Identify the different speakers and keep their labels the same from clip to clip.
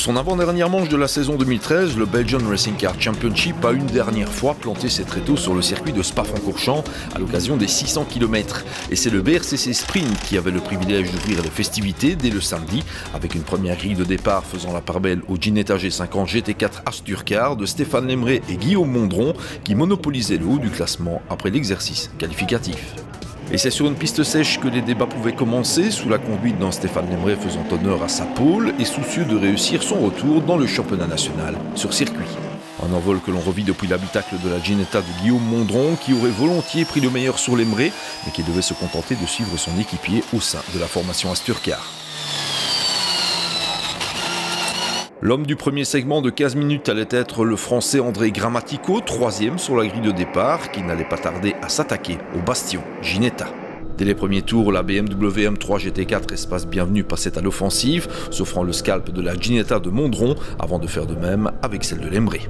Speaker 1: son avant-dernière manche de la saison 2013, le Belgian Racing Car Championship a une dernière fois planté ses tréteaux sur le circuit de Spa-Francorchamps à l'occasion des 600 km. Et c'est le BRCC Sprint qui avait le privilège d'ouvrir les festivités dès le samedi, avec une première grille de départ faisant la part belle au Ginetta G50 GT4 Asturcar de Stéphane Lemray et Guillaume Mondron qui monopolisaient le haut du classement après l'exercice qualificatif. Et c'est sur une piste sèche que les débats pouvaient commencer, sous la conduite d'un Stéphane Lemray faisant honneur à sa pole et soucieux de réussir son retour dans le championnat national sur circuit. Un envol que l'on revit depuis l'habitacle de la Ginetta de Guillaume Mondron, qui aurait volontiers pris le meilleur sur Lemray, mais qui devait se contenter de suivre son équipier au sein de la formation Asturcar. L'homme du premier segment de 15 minutes allait être le Français André Grammatico, troisième sur la grille de départ, qui n'allait pas tarder à s'attaquer au bastion Ginetta. Dès les premiers tours, la BMW M3 GT4 Espace Bienvenue passait à l'offensive, s'offrant le scalp de la Ginetta de Mondron, avant de faire de même avec celle de Lemray.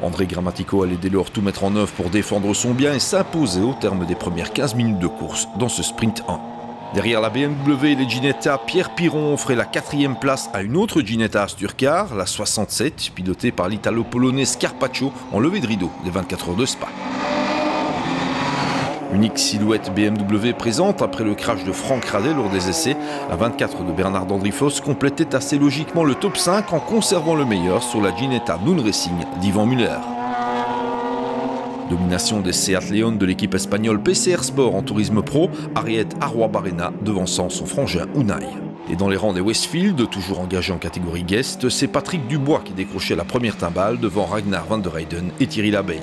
Speaker 1: André Grammatico allait dès lors tout mettre en œuvre pour défendre son bien et s'imposer au terme des premières 15 minutes de course dans ce sprint 1. Derrière la BMW et les Ginetta, Pierre Piron offrait la 4e place à une autre Ginetta Asturcar, la 67, pilotée par l'italo-polonais Scarpaccio en levée de rideau des 24 heures de Spa. Unique silhouette BMW présente après le crash de Franck Radet lors des essais, la 24 de Bernard Dandrifos complétait assez logiquement le top 5 en conservant le meilleur sur la Ginetta Noon Racing d'Ivan Muller. Domination des Seat León de l'équipe espagnole PCR Sport en tourisme pro, Ariet Arroyo-Barrena devançant son frangin Unai. Et dans les rangs des Westfield, toujours engagés en catégorie guest, c'est Patrick Dubois qui décrochait la première timbale devant Ragnar van der Heyden et Thierry Labeille.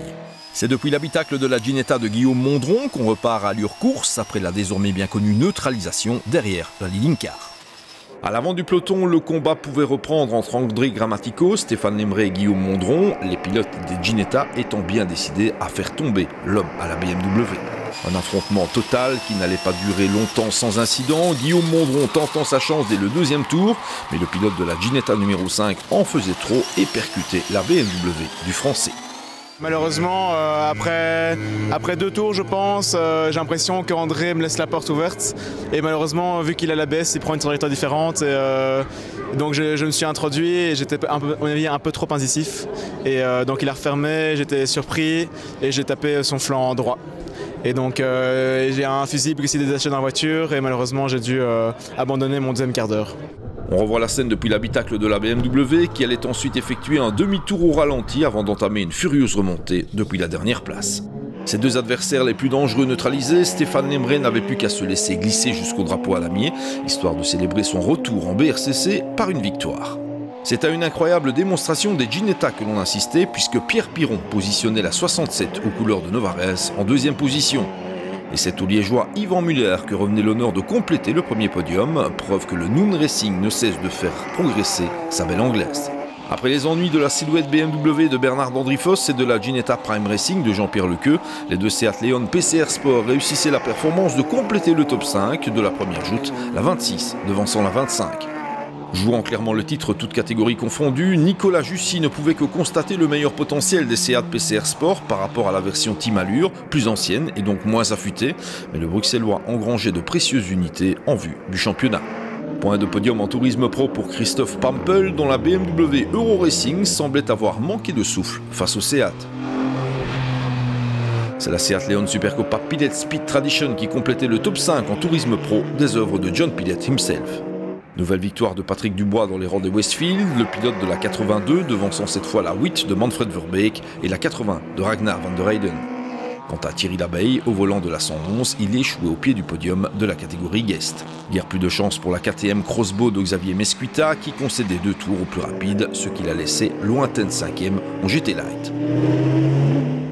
Speaker 1: C'est depuis l'habitacle de la Ginetta de Guillaume Mondron qu'on repart à allure course après la désormais bien connue neutralisation derrière la leading car. À l'avant du peloton, le combat pouvait reprendre entre André Grammatico, Stéphane Lemray et Guillaume Mondron, les pilotes des Ginetta étant bien décidés à faire tomber l'homme à la BMW. Un affrontement total qui n'allait pas durer longtemps sans incident, Guillaume Mondron tentant sa chance dès le deuxième tour, mais le pilote de la Ginetta numéro 5 en faisait trop et percutait la BMW du Français.
Speaker 2: Malheureusement, après 2 tours, je pense, j'ai l'impression qu'André me laisse la porte ouverte. Et malheureusement, vu qu'il a la baisse, il prend une trajectoire différente. Et, donc je me suis introduit et j'étais à mon avis un peu trop incisif. Et donc il a refermé, j'étais surpris et j'ai tapé son flanc droit. Et donc j'ai un fusible qui s'est détaché dans la voiture et malheureusement j'ai dû abandonner mon deuxième quart d'heure.
Speaker 1: On revoit la scène depuis l'habitacle de la BMW qui allait ensuite effectuer un demi-tour au ralenti avant d'entamer une furieuse remontée depuis la dernière place. Ses deux adversaires les plus dangereux neutralisés, Stéphane Lemray n'avait plus qu'à se laisser glisser jusqu'au drapeau à damier, histoire de célébrer son retour en BRCC par une victoire. C'est à une incroyable démonstration des Ginetta que l'on insistait puisque Pierre Piron positionnait la 67 aux couleurs de Novarez en deuxième position. Et c'est au Liégeois Ivan Muller que revenait l'honneur de compléter le premier podium, preuve que le Noon Racing ne cesse de faire progresser sa belle anglaise. Après les ennuis de la silhouette BMW de Bernard Dandrifos et de la Ginetta Prime Racing de Jean-Pierre Lequeux, les deux Seat León PCR Sport réussissaient la performance de compléter le top 5 de la première joute, la 26 devançant la 25. Jouant clairement le titre toutes catégories confondues, Nicolas Jussy ne pouvait que constater le meilleur potentiel des Seat PCR Sport par rapport à la version Team Allure, plus ancienne et donc moins affûtée, mais le Bruxellois engrangeait de précieuses unités en vue du championnat. Point de podium en tourisme pro pour Christophe Pampel, dont la BMW Euro Racing semblait avoir manqué de souffle face au Seat. C'est la Seat León Supercopa Pilet Speed Tradition qui complétait le top 5 en tourisme pro des œuvres de John Pilet himself. Nouvelle victoire de Patrick Dubois dans les rangs des Westfield, le pilote de la 82 devançant cette fois la 8 de Manfred Verbeek et la 80 de Ragnar van der Heyden. Quant à Thierry Labeille, au volant de la 111, il échouait au pied du podium de la catégorie guest. Guère plus de chance pour la KTM Crossbow de Xavier Mesquita qui concédait 2 tours au plus rapide, ce qui l'a laissé lointaine 5e en GT Light.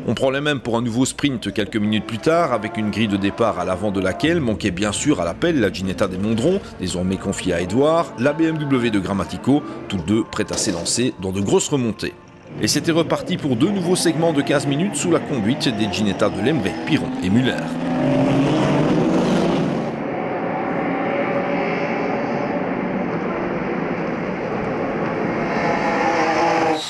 Speaker 1: On prend les mêmes pour un nouveau sprint quelques minutes plus tard, avec une grille de départ à l'avant de laquelle manquait bien sûr à l'appel la Ginetta des Mondron, désormais confiée à Edouard, la BMW de Grammatico, tous deux prêts à s'élancer dans de grosses remontées. Et c'était reparti pour 2 nouveaux segments de 15 minutes sous la conduite des Ginetta de Lemray, Piron et Muller.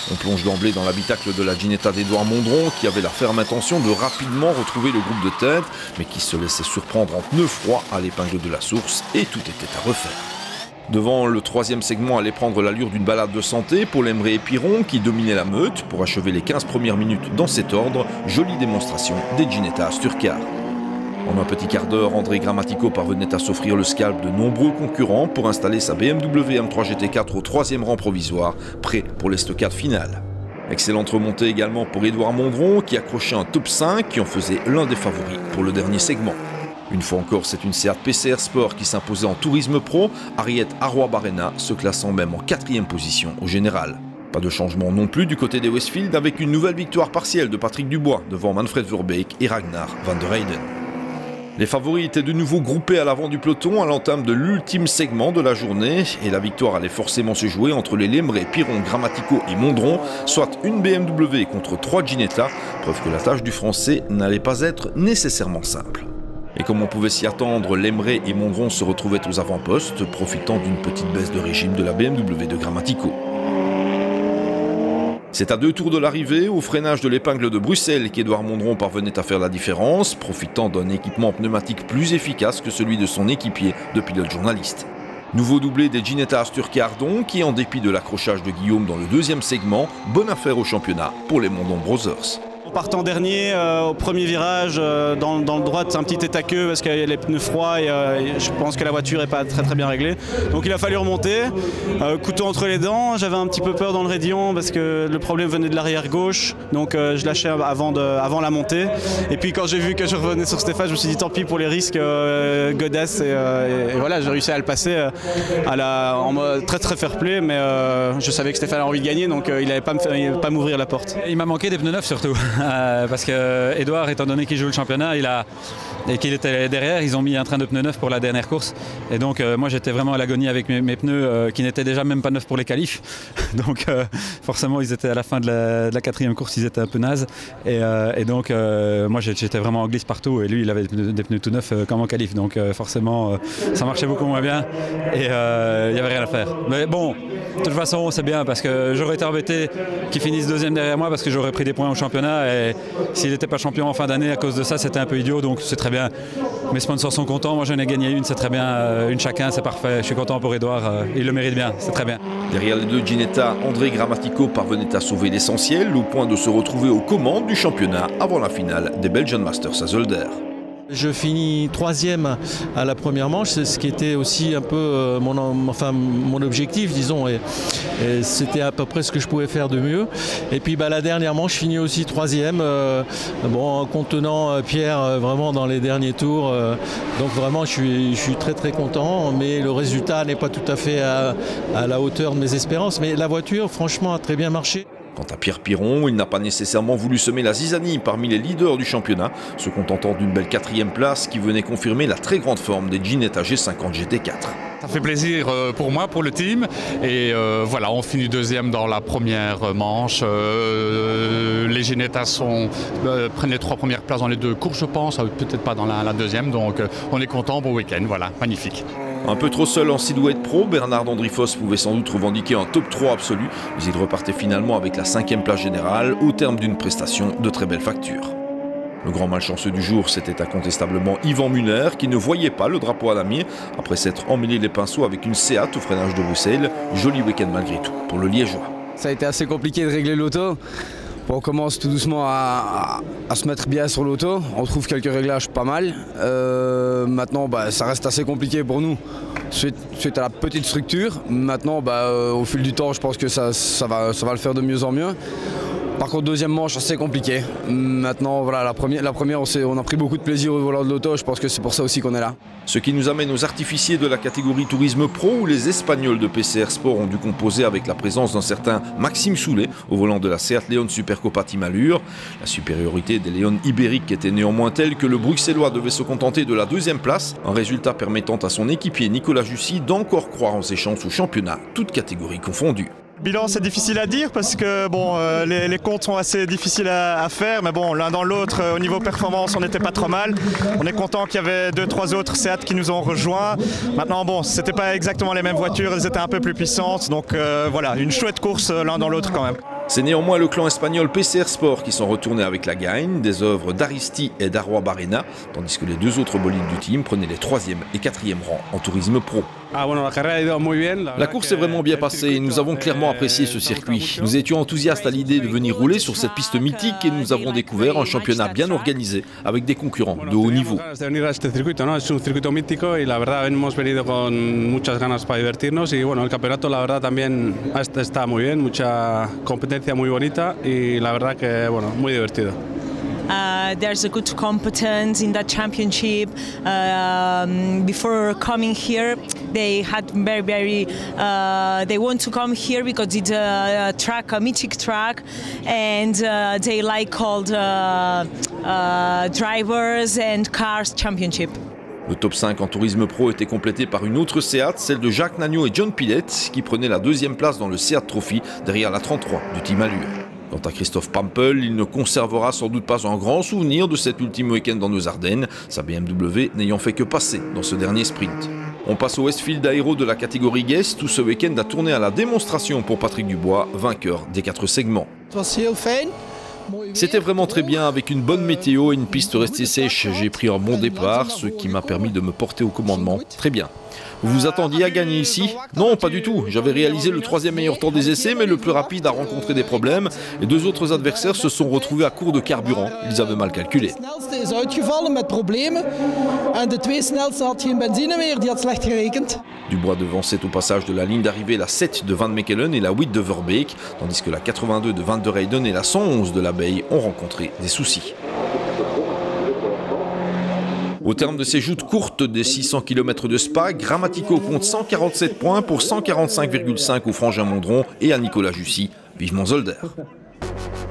Speaker 1: On plonge d'emblée dans l'habitacle de la Ginetta d'Edouard Mondron qui avait la ferme intention de rapidement retrouver le groupe de tête, mais qui se laissait surprendre en pneus froids à l'épingle de la source et tout était à refaire. Devant, le troisième segment allait prendre l'allure d'une balade de santé pour Lemre et Piron qui dominaient la meute pour achever les 15 premières minutes dans cet ordre. Jolie démonstration des Ginetta Asturcar. En un petit quart d'heure, André Grammatico parvenait à s'offrir le scalp de nombreux concurrents pour installer sa BMW M3 GT4 au troisième rang provisoire, prêt pour l'estocade finale. Excellente remontée également pour Édouard Mondron qui accrochait un top 5 qui en faisait l'un des favoris pour le dernier segment. Une fois encore, c'est une Seat PCR Sport qui s'imposait en tourisme pro, Ariette Arroy-Barrena se classant même en 4e position au général. Pas de changement non plus du côté des Westfield avec une nouvelle victoire partielle de Patrick Dubois devant Manfred Verbeek et Ragnar van der Heyden. Les favoris étaient de nouveau groupés à l'avant du peloton à l'entame de l'ultime segment de la journée et la victoire allait forcément se jouer entre les Lemre, Piron, Grammatico et Mondron, soit une BMW contre 3 Ginetta, preuve que la tâche du Français n'allait pas être nécessairement simple. Et comme on pouvait s'y attendre, Lemre et Mondron se retrouvaient aux avant-postes, profitant d'une petite baisse de régime de la BMW de Grammatico. C'est à 2 tours de l'arrivée, au freinage de l'épingle de Bruxelles, qu'Édouard Mondron parvenait à faire la différence, profitant d'un équipement pneumatique plus efficace que celui de son équipier de pilote journaliste. Nouveau doublé des Ginetta Asturcar donc, qui en dépit de l'accrochage de Guillaume dans le deuxième segment, bonne affaire au championnat pour les Mondron Brothers.
Speaker 3: En partant dernier, au premier virage, dans le droit, c'est un petit état-queue parce qu'il y a les pneus froids et je pense que la voiture n'est pas très bien réglée. Donc il a fallu remonter, couteau entre les dents. J'avais un petit peu peur dans le raidillon parce que le problème venait de l'arrière gauche. Donc je lâchais avant la montée. Et puis quand j'ai vu que je revenais sur Stéphane, je me suis dit tant pis pour les risques, godesse. Et voilà, j'ai réussi à le passer en mode très fair play. Mais je savais que Stéphane avait envie de gagner, donc il n'allait pas m'ouvrir la porte.
Speaker 4: Il m'a manqué des pneus neufs surtout. Parce que Édouard, étant donné qu'il joue le championnat et qu'il était derrière, ils ont mis un train de pneus neufs pour la dernière course. Et donc moi j'étais vraiment à l'agonie avec mes pneus qui n'étaient déjà même pas neufs pour les qualifs. Donc forcément ils étaient à la fin de la 4e course, ils étaient un peu nazes. Et donc moi j'étais vraiment en glisse partout et lui il avait des pneus tout neufs comme en qualif. Donc forcément ça marchait beaucoup moins bien et il n'y avait rien à faire. Mais bon, de toute façon c'est bien parce que j'aurais été embêté qu'il finisse deuxième derrière moi parce que j'aurais pris des points au championnat. Et s'il n'était pas champion en fin d'année à cause de ça, c'était un peu idiot, donc c'est très bien. Mes sponsors sont contents, moi j'en ai gagné une, c'est très bien, une chacun, c'est parfait. Je suis content pour Édouard, il le mérite bien, c'est très bien.
Speaker 1: Derrière les deux Ginetta, André Grammatico parvenait à sauver l'essentiel, au point de se retrouver aux commandes du championnat avant la finale des Belgian Masters à Zolder.
Speaker 5: Je finis 3e à la première manche, c'est ce qui était aussi un peu mon objectif, disons, et c'était à peu près ce que je pouvais faire de mieux. Et puis la dernière manche, je finis aussi 3e, en contenant Pierre vraiment dans les derniers tours. Donc vraiment, je suis très content, mais le résultat n'est pas tout à fait à la hauteur de mes espérances. Mais la voiture, franchement, a très bien marché.
Speaker 1: Quant à Pierre Piron, il n'a pas nécessairement voulu semer la zizanie parmi les leaders du championnat, se contentant d'une belle 4e place qui venait confirmer la très grande forme des Ginetta G50 GT4.
Speaker 6: Ça fait plaisir pour moi, pour le team. Et voilà, on finit 2e dans la première manche. Les Ginetta prennent les 3 premières places dans les 2 courses, je pense, peut-être pas dans la 2e. Donc on est content, bon week-end, voilà, magnifique.
Speaker 1: Un peu trop seul en silhouette pro, Bernard Dandrifos pouvait sans doute revendiquer un top 3 absolu, mais il repartait finalement avec la 5e place générale au terme d'une prestation de très belle facture. Le grand malchanceux du jour, c'était incontestablement Yvan Muller qui ne voyait pas le drapeau à damier après s'être emmêlé les pinceaux avec une Seat au freinage de Bruxelles. Joli week-end malgré tout pour le Liégeois.
Speaker 7: Ça a été assez compliqué de régler l'auto. On commence tout doucement à se mettre bien sur l'auto, on trouve quelques réglages pas mal. Maintenant ça reste assez compliqué pour nous suite à la petite structure. Maintenant au fil du temps je pense que ça va le faire de mieux en mieux. Par contre, deuxième manche, assez compliqué. Maintenant, voilà, la première on a pris beaucoup de plaisir au volant de l'auto. Je pense que c'est pour ça aussi qu'on est là.
Speaker 1: Ce qui nous amène aux artificiers de la catégorie Tourisme Pro, où les Espagnols de PCR Sport ont dû composer avec la présence d'un certain Maxime Soulet au volant de la Seat Leon Supercopa Team Allure. La supériorité des Leon ibériques était néanmoins telle que le Bruxellois devait se contenter de la 2e place, un résultat permettant à son équipier Nicolas Jussy d'encore croire en ses chances au championnat, toutes catégories confondues.
Speaker 8: Bilan, c'est difficile à dire parce que les comptes sont assez difficiles à faire, mais bon, l'un dans l'autre, au niveau performance, on n'était pas trop mal. On est content qu'il y avait 2-3 autres Seat qui nous ont rejoints. Maintenant, bon, c'était pas exactement les mêmes voitures, elles étaient un peu plus puissantes, donc voilà, une chouette course l'un dans l'autre quand même.
Speaker 1: C'est néanmoins le clan espagnol PCR Sport qui sont retournés avec la gagne, des œuvres d'Aristi et d'Arroy-Barrena, tandis que les 2 autres bolides du team prenaient les 3e et 4e rangs en tourisme pro. La course est vraiment bien passée et nous avons clairement apprécié ce circuit. Nous étions enthousiastes à l'idée de venir rouler sur cette piste mythique et nous avons découvert un championnat bien organisé avec des concurrents de haut niveau.
Speaker 9: There's a good competence in that championship. Before coming here, they had they want to come here because it's a track, a mythic track, and they like called Drivers and Cars Championship.
Speaker 1: Le top 5 en tourisme pro était complété par une autre Seat, celle de Jacques Nagno et John Pilette, qui prenaient la deuxième place dans le Seat Trophy derrière la 33 du Team Allure. Quant à Christophe Pampel, il ne conservera sans doute pas un grand souvenir de cet ultime week-end dans nos Ardennes, sa BMW n'ayant fait que passer dans ce dernier sprint. On passe au Westfield Aero de la catégorie Guest, où ce week-end a tourné à la démonstration pour Patrick Dubois, vainqueur des 4 segments. C'était vraiment très bien avec une bonne météo et une piste restée sèche. J'ai pris un bon départ, ce qui m'a permis de me porter au commandement. Très bien. Vous vous attendiez à gagner ici? Non, pas du tout. J'avais réalisé le 3e meilleur temps des essais, mais le plus rapide a rencontré des problèmes. Et 2 autres adversaires se sont retrouvés à court de carburant. Ils avaient mal calculé. Dubois devançait au passage de la ligne d'arrivée la 7 de Van Mechelen et la 8 de Verbeek, tandis que la 82 de Van der Heyden et la 111 de l'Abeille ont rencontré des soucis. Au terme de ces joutes courtes des 600 km de Spa, Grammatico compte 147 points pour 145,5 au Frangin Mondron et à Nicolas Jussy. Vivement Zolder.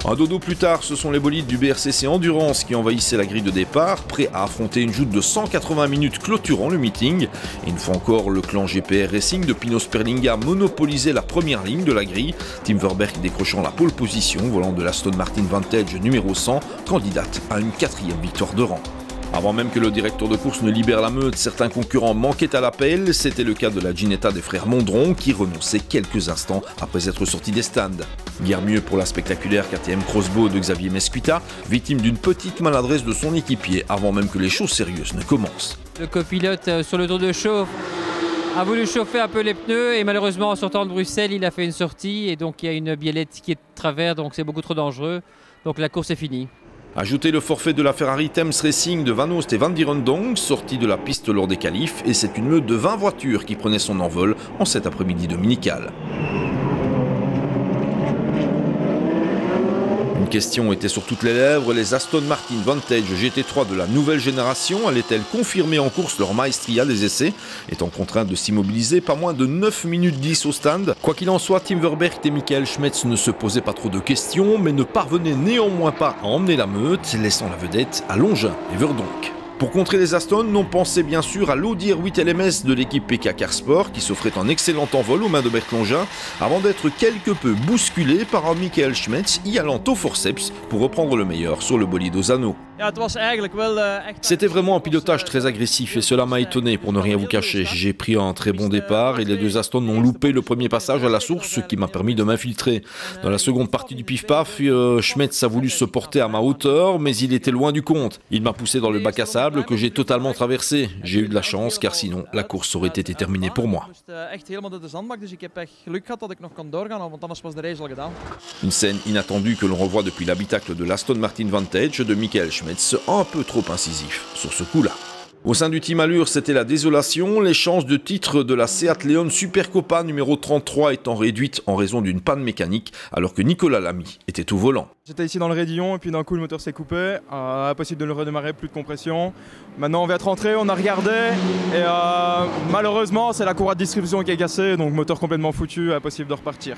Speaker 1: Un dodo plus tard, ce sont les bolides du BRCC Endurance qui envahissaient la grille de départ, prêts à affronter une joute de 180 minutes clôturant le meeting. Et une fois encore, le clan GPR Racing de Pino Sperlinga monopolisait la première ligne de la grille, Tim Verberg décrochant la pole position, volant de l'Aston Martin Vantage numéro 100, candidate à une 4e victoire de rang. Avant même que le directeur de course ne libère la meute, certains concurrents manquaient à l'appel. C'était le cas de la Ginetta des frères Mondron qui renonçait quelques instants après être sorti des stands. Guère mieux pour la spectaculaire KTM Crossbow de Xavier Mesquita, victime d'une petite maladresse de son équipier avant même que les choses sérieuses ne commencent.
Speaker 10: Le copilote sur le tour de chauffe a voulu chauffer un peu les pneus et malheureusement en sortant de Bruxelles il a fait une sortie et donc il y a une biellette qui est de travers donc c'est beaucoup trop dangereux. Donc la course est finie.
Speaker 1: Ajoutez le forfait de la Ferrari Thames Racing de Van Oost et Van Dierendonck, sorti de la piste lors des qualifs, et c'est une meute de 20 voitures qui prenait son envol en cet après-midi dominical. Une question était sur toutes les lèvres, les Aston Martin Vantage GT3 de la nouvelle génération allaient-elles confirmer en course leur maestria des essais, étant contraints de s'immobiliser pas moins de 9 minutes 10 au stand. Quoi qu'il en soit, Tim Verberg et Michael Schmetz ne se posaient pas trop de questions, mais ne parvenaient néanmoins pas à emmener la meute, laissant la vedette à Longin et Verdonck. Pour contrer les Aston, on pensait bien sûr à l'Audi R8 LMS de l'équipe PK Carsport qui s'offrait un excellent envol aux mains de Bert Longin avant d'être quelque peu bousculé par un Michael Schmetz y allant au forceps pour reprendre le meilleur sur le bolide Ozano. C'était vraiment un pilotage très agressif et cela m'a étonné pour ne rien vous cacher. J'ai pris un très bon départ et les 2 Aston ont loupé le premier passage à la source, ce qui m'a permis de m'infiltrer. Dans la seconde partie du pif-paf, Schmetz a voulu se porter à ma hauteur, mais il était loin du compte. Il m'a poussé dans le bac à sable que j'ai totalement traversé. J'ai eu de la chance car sinon la course aurait été terminée pour moi. Une scène inattendue que l'on revoit depuis l'habitacle de l'Aston Martin Vantage de Michael Schmetz, un peu trop incisif sur ce coup-là. Au sein du Team Allure, c'était la désolation, les chances de titre de la Seat Leon Supercopa numéro 33 étant réduites en raison d'une panne mécanique, alors que Nicolas Lamy était au volant.
Speaker 11: J'étais ici dans le raidillon et puis d'un coup le moteur s'est coupé, impossible de le redémarrer, plus de compression. Maintenant on vient de rentrer, on a regardé et malheureusement c'est la courroie de distribution qui est cassée, donc moteur complètement foutu, impossible de repartir.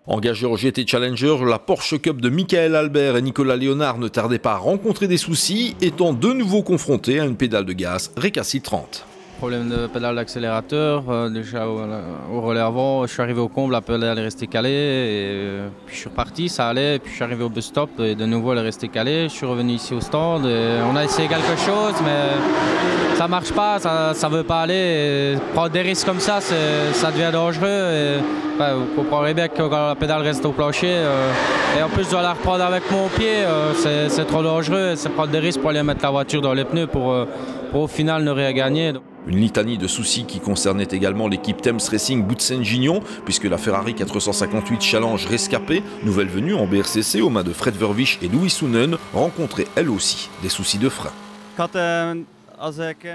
Speaker 1: Engagé en GT Challenger, la Porsche Cup de Michael Albert et Nicolas Léonard ne tardait pas à rencontrer des soucis, étant de nouveau confrontés à une pédale de gaz récalcitrante.
Speaker 12: Problème de pédale d'accélérateur, déjà au relais avant, je suis arrivé au comble, la pédale est restée calée, et puis je suis reparti, ça allait, puis je suis arrivé au bus stop et de nouveau elle est restée calée, je suis revenu ici au stand, et on a essayé quelque chose mais ça marche pas, ça veut pas aller, et prendre des risques comme ça, ça devient dangereux. Vous comprendrez bien que quand la pédale reste au plancher, et en plus je dois la reprendre avec mon pied, c'est trop dangereux, c'est prendre des risques pour aller mettre la voiture dans les pneus pour au final ne rien gagner.
Speaker 1: Une litanie de soucis qui concernait également l'équipe Thames Racing Boutsen-Gignon, puisque la Ferrari 458 Challenge rescapée, nouvelle venue en BRCC aux mains de Fred Verwisch et Louis Sounen, rencontrait elle aussi des soucis de frein.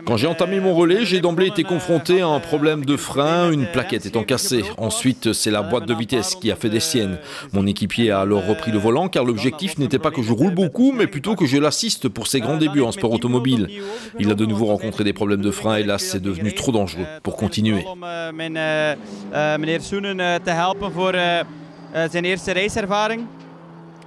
Speaker 1: Quand j'ai entamé mon relais, j'ai d'emblée été confronté à un problème de frein, une plaquette étant cassée. Ensuite, c'est la boîte de vitesse qui a fait des siennes. Mon équipier a alors repris le volant car l'objectif n'était pas que je roule beaucoup, mais plutôt que je l'assiste pour ses grands débuts en sport automobile. Il a de nouveau rencontré des problèmes de frein et là, c'est devenu trop dangereux pour continuer.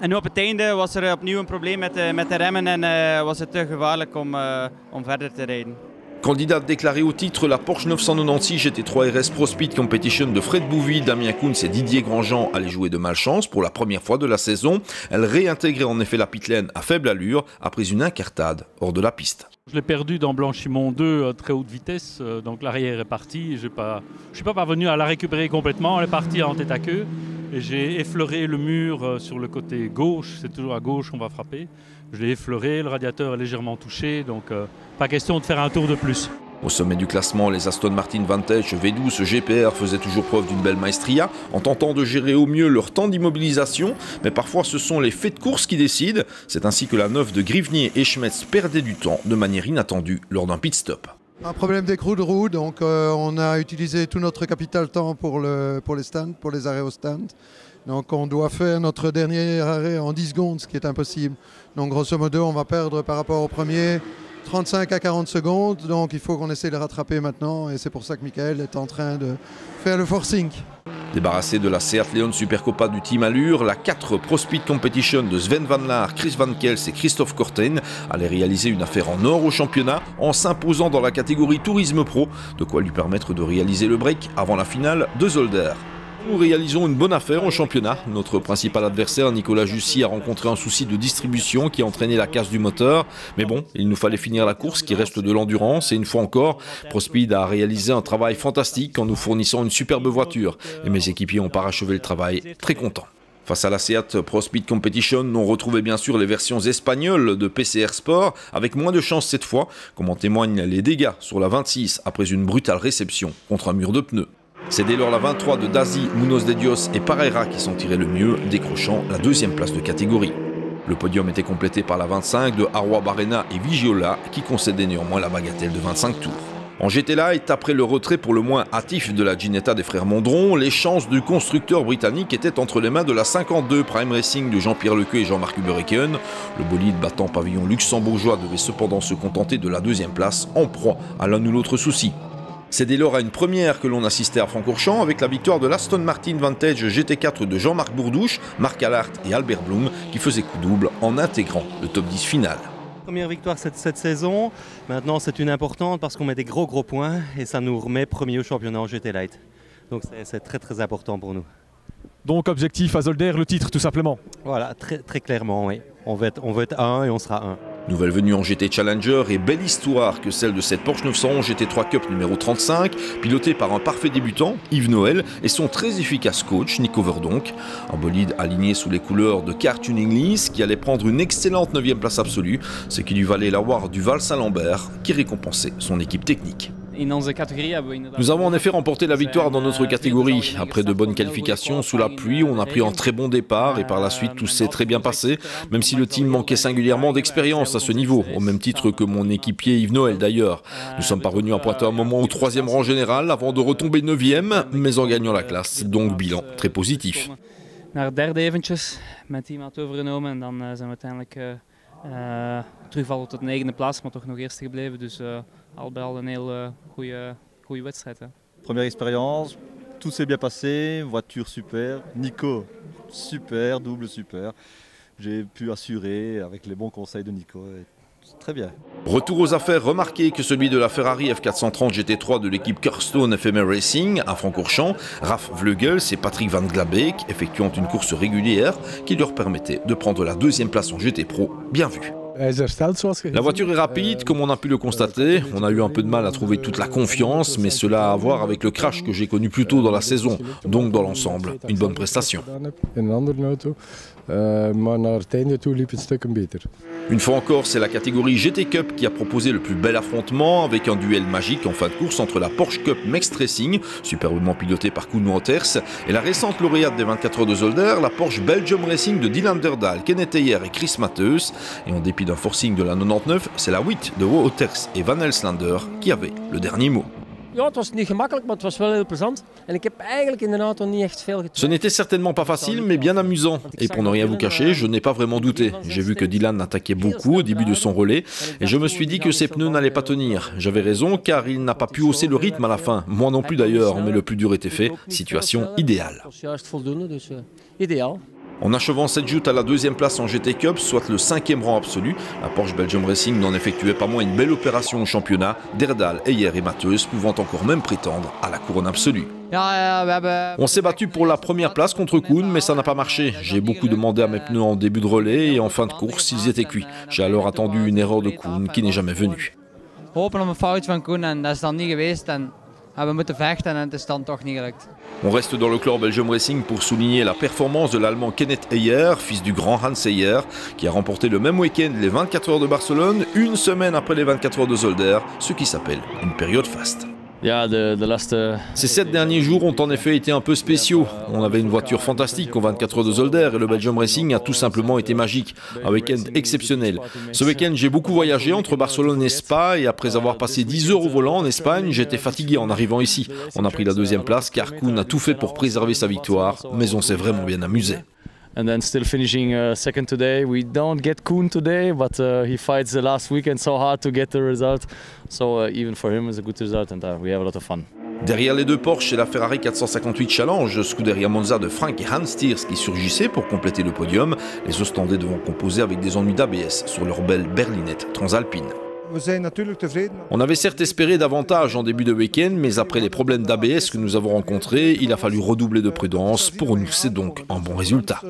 Speaker 3: En op het einde was opnieuw een probleem met de remmen en was het te gevaarlijk om verder te rijden.
Speaker 1: Candidate déclarée au titre, la Porsche 996 GT3 RS Pro Speed Competition de Fred Bouvy, Damien Kounz et Didier Grandjean allait jouer de malchance pour la première fois de la saison. Elle réintégrait en effet la pitlane à faible allure après une incartade hors de la piste.
Speaker 13: Je l'ai perdu dans Blanchimont 2 à très haute vitesse, donc l'arrière est parti. Je ne suis pas parvenu à la récupérer complètement, elle est partie en tête à queue. Et j'ai effleuré le mur sur le côté gauche, c'est toujours à gauche qu'on va frapper. Je l'ai effleuré, le radiateur est légèrement touché, donc pas question de faire un tour de plus.
Speaker 1: Au sommet du classement, les Aston Martin Vantage V12 GPR faisaient toujours preuve d'une belle maestria en tentant de gérer au mieux leur temps d'immobilisation, mais parfois ce sont les faits de course qui décident. C'est ainsi que la 9 de Grivnier et Schmetz perdait du temps de manière inattendue lors d'un pit stop.
Speaker 14: Un problème d'écrou de roue, donc on a utilisé tout notre capital temps pour les stands, pour les arrêts au stand. Donc on doit faire notre dernier arrêt en 10 secondes, ce qui est impossible. Donc grosso modo, on va perdre par rapport au premier 35 à 40 secondes. Donc il faut qu'on essaie de rattraper maintenant et c'est pour ça que Michael est en train de faire le forcing.
Speaker 1: Débarrassé de la Seat Leon Supercopa du Team Allure, la 4 Pro Speed Competition de Sven Van Laar, Chris Van Kels et Christophe Korten allait réaliser une affaire en or au championnat en s'imposant dans la catégorie Tourisme Pro, de quoi lui permettre de réaliser le break avant la finale de Zolder. Nous réalisons une bonne affaire au championnat. Notre principal adversaire, Nicolas Jussy, a rencontré un souci de distribution qui a entraîné la casse du moteur. Mais bon, il nous fallait finir la course qui reste de l'endurance. Et une fois encore, ProSpeed a réalisé un travail fantastique en nous fournissant une superbe voiture. Et mes équipiers ont parachevé le travail, très contents. Face à la Seat Pro Speed Competition, on retrouvait bien sûr les versions espagnoles de PCR Sport, avec moins de chance cette fois, comme en témoignent les dégâts sur la 26 après une brutale réception contre un mur de pneus. C'est dès lors la 23 de Dazi, Munoz de Dios et Pareira qui s'en tiraient le mieux, décrochant la deuxième place de catégorie. Le podium était complété par la 25 de Arroy Barrena et Vigiola qui concédaient néanmoins la bagatelle de 25 tours. En GT Light, après le retrait pour le moins hâtif de la Ginetta des frères Mondron, les chances du constructeur britannique étaient entre les mains de la 52 Prime Racing de Jean-Pierre Lequeux et Jean-Marc Ubereken. Le bolide battant pavillon luxembourgeois devait cependant se contenter de la deuxième place en proie à l'un ou l'autre souci. C'est dès lors à une première que l'on assistait à Francorchamps avec la victoire de l'Aston Martin Vantage GT4 de Jean-Marc Bourdouche, Marc Allard et Albert Blum qui faisaient coup double en intégrant le top 10 final.
Speaker 15: Première victoire cette saison, maintenant c'est une importante parce qu'on met des gros points et ça nous remet premier au championnat en GT Light. Donc c'est très important pour nous.
Speaker 16: Donc objectif à Zolder, le titre tout simplement.
Speaker 15: Voilà, très clairement oui. On veut être 1 et on sera 1.
Speaker 1: Nouvelle venue en GT Challenger et belle histoire que celle de cette Porsche 911 GT3 Cup numéro 35, pilotée par un parfait débutant, Yves Noël, et son très efficace coach, Nico Verdonk. Un bolide aligné sous les couleurs de Car Tuning Lease qui allait prendre une excellente 9e place absolue, ce qui lui valait l'award du Val Saint-Lambert qui récompensait son équipe technique. Nous avons en effet remporté la victoire dans notre catégorie. Après de bonnes qualifications sous la pluie, on a pris un très bon départ et par la suite tout s'est très bien passé, même si le team manquait singulièrement d'expérience à ce niveau, au même titre que mon équipier Yves Noël d'ailleurs. Nous sommes parvenus à pointer un moment au 3e rang général avant de retomber 9e, mais en gagnant la classe, donc bilan très positif.
Speaker 17: Naar derde eventjes, mijn team had overgenomen en dan zijn we uiteindelijk terugvallen tot 9e plaats, maar toch nog eerste gebleven. Dus al bij al een heel goede wedstrijd. Hè.
Speaker 18: Première expérience, tout s'est bien passé, voiture super, Nico super, double super. J'ai pu assurer avec les bons conseils de Nico. Très bien.
Speaker 1: Retour aux affaires remarqué que celui de la Ferrari F430 GT3 de l'équipe Kirstone FMR Racing à Francorchamps, Raph Vleugels et Patrick Van Glabeek effectuant une course régulière qui leur permettait de prendre la 2e place en GT Pro, bien vu. La voiture est rapide, comme on a pu le constater. On a eu un peu de mal à trouver toute la confiance, mais cela a à voir avec le crash que j'ai connu plus tôt dans la saison. Donc dans l'ensemble, une bonne prestation. Une fois encore, c'est la catégorie GT Cup qui a proposé le plus bel affrontement avec un duel magique en fin de course entre la Porsche Cup Mixed Racing, superbement pilotée par Koen Wouters, et la récente lauréate des 24 heures de Zolder, la Porsche Belgium Racing de Dylan Derdal, Kenneth Heyer et Chris Matthews. Et en dépit d'un forcing de la 99, c'est la 8 de Wouters et Van Elslander qui avait le dernier mot. Ce n'était certainement pas facile, mais bien amusant. Et pour ne rien vous cacher, je n'ai pas vraiment douté. J'ai vu que Dylan attaquait beaucoup au début de son relais, et je me suis dit que ses pneus n'allaient pas tenir. J'avais raison, car il n'a pas pu hausser le rythme à la fin. Moi non plus d'ailleurs, mais le plus dur était fait. Situation idéale. En achevant cette joute à la deuxième place en GT Cup, soit le 5e rang absolu, la Porsche Belgium Racing n'en effectuait pas moins une belle opération au championnat, Derdal, Heyer et Matthews pouvant encore même prétendre à la couronne absolue. On s'est battu pour la première place contre Koen, mais ça n'a pas marché. J'ai beaucoup demandé à mes pneus en début de relais et en fin de course, ils étaient cuits. J'ai alors attendu une erreur de Koen qui n'est jamais venue. On reste dans le clan Belgium Racing pour souligner la performance de l'Allemand Kenneth Heyer, fils du grand Hans Heyer, qui a remporté le même week-end les 24 heures de Barcelone, une semaine après les 24 heures de Zolder, ce qui s'appelle une période faste. Ces 7 derniers jours ont en effet été un peu spéciaux. On avait une voiture fantastique aux 24 heures de Zolder et le Belgium Racing a tout simplement été magique. Un week-end exceptionnel. Ce week-end, j'ai beaucoup voyagé entre Barcelone et Spa et après avoir passé 10 heures au volant en Espagne, j'étais fatigué en arrivant ici. On a pris la deuxième place car Koen a tout fait pour préserver sa victoire, mais on s'est vraiment bien amusé.
Speaker 19: And then still finishing second today. We don't get Koen today, but he fights the last weekend so hard to get the result. So even for him, it's a good result and we have a lot of fun.
Speaker 1: Derrière les deux Porsche, c'est la Ferrari 458 Challenge, Scuderia Monza de Frank et Hans Stiers qui surgissaient pour compléter le podium, les Ostendais devant composer avec des ennuis d'ABS sur leur belle berlinette transalpine. On avait certes espéré davantage en début de week-end, mais après les problèmes d'ABS que nous avons rencontrés, il a fallu redoubler de prudence. Pour nous, c'est donc un bon résultat.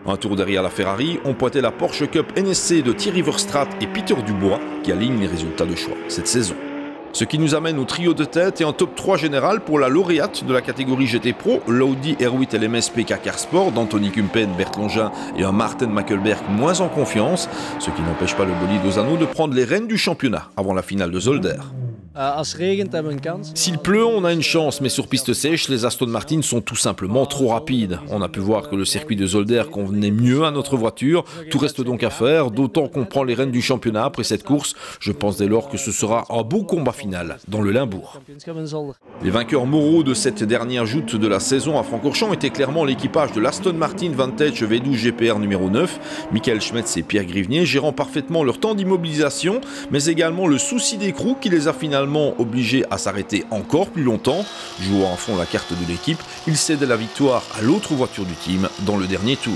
Speaker 1: Un tour derrière la Ferrari, on pointait la Porsche Cup NSC de Thierry Verstraete et Peter Dubois qui alignent les résultats de choix cette saison. Ce qui nous amène au trio de tête et un top 3 général pour la lauréate de la catégorie GT Pro, l'Audi R8 LMS PK Car Sport d'Anthony Kumpen, Bert Longin et un Martin Mackelberg moins en confiance, ce qui n'empêche pas le bolide Lozano de prendre les rênes du championnat avant la finale de Zolder. S'il pleut, on a une chance, mais sur piste sèche, les Aston Martin sont tout simplement trop rapides. On a pu voir que le circuit de Zolder convenait mieux à notre voiture. Tout reste donc à faire, d'autant qu'on prend les rênes du championnat après cette course. Je pense dès lors que ce sera un beau combat final dans le Limbourg. Les vainqueurs moraux de cette dernière joute de la saison à Francorchamps étaient clairement l'équipage de l'Aston Martin Vantage V12 GPR numéro 9, Michael Schmetz et Pierre Grivnier, gérant parfaitement leur temps d'immobilisation, mais également le souci d'écrou qui les a finalement obligés à s'arrêter encore plus longtemps. Jouant à fond la carte de l'équipe, ils cèdent la victoire à l'autre voiture du team dans le dernier tour.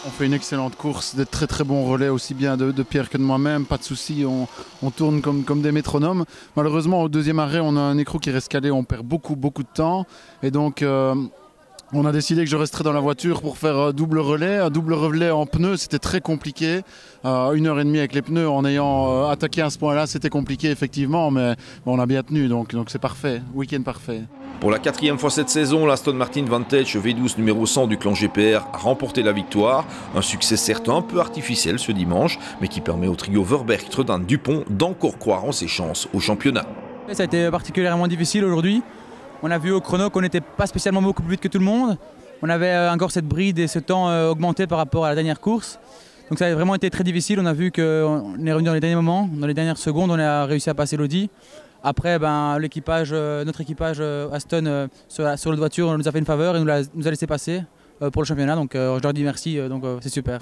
Speaker 20: On fait une excellente course, des très très bons relais aussi bien de Pierre que de moi-même, pas de soucis, on tourne comme des métronomes. Malheureusement au deuxième arrêt on a un écrou qui reste calé, on perd beaucoup de temps et donc on a décidé que je resterais dans la voiture pour faire un double relais en pneus, c'était très compliqué. 1h30 avec les pneus en ayant attaqué à ce point-là, c'était compliqué effectivement, mais on a bien tenu, donc c'est parfait, week-end parfait.
Speaker 1: Pour la 4e fois cette saison, l'Aston Martin Vantage V12 numéro 100 du clan GPR a remporté la victoire. Un succès certes un peu artificiel ce dimanche, mais qui permet au trio Verberg, Tredin, Dupont d'encore croire en ses chances au championnat.
Speaker 21: Ça a été particulièrement difficile aujourd'hui. On a vu au chrono qu'on n'était pas spécialement beaucoup plus vite que tout le monde. On avait encore cette bride et ce temps augmenté par rapport à la dernière course. Donc ça a vraiment été très difficile. On a vu qu'on est revenu dans les derniers moments, dans les dernières secondes, on a réussi à passer l'Audi. Après, notre équipage Aston sur l'autre voiture nous a fait une faveur et nous a laissé passer pour le championnat. Donc je leur dis merci, c'est super.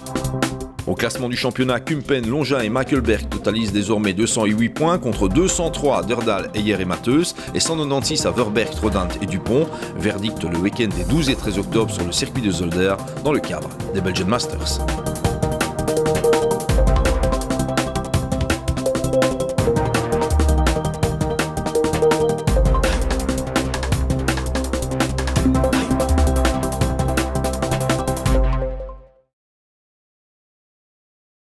Speaker 1: Au classement du championnat, Kumpen, Longin et Mackelberg totalisent désormais 208 points contre 203 à Derdal, Heyer et Matthews et 196 à Verberg, Trodent et Dupont. Verdict le week-end des 12 et 13 octobre sur le circuit de Zolder dans le cadre des Belgian Masters.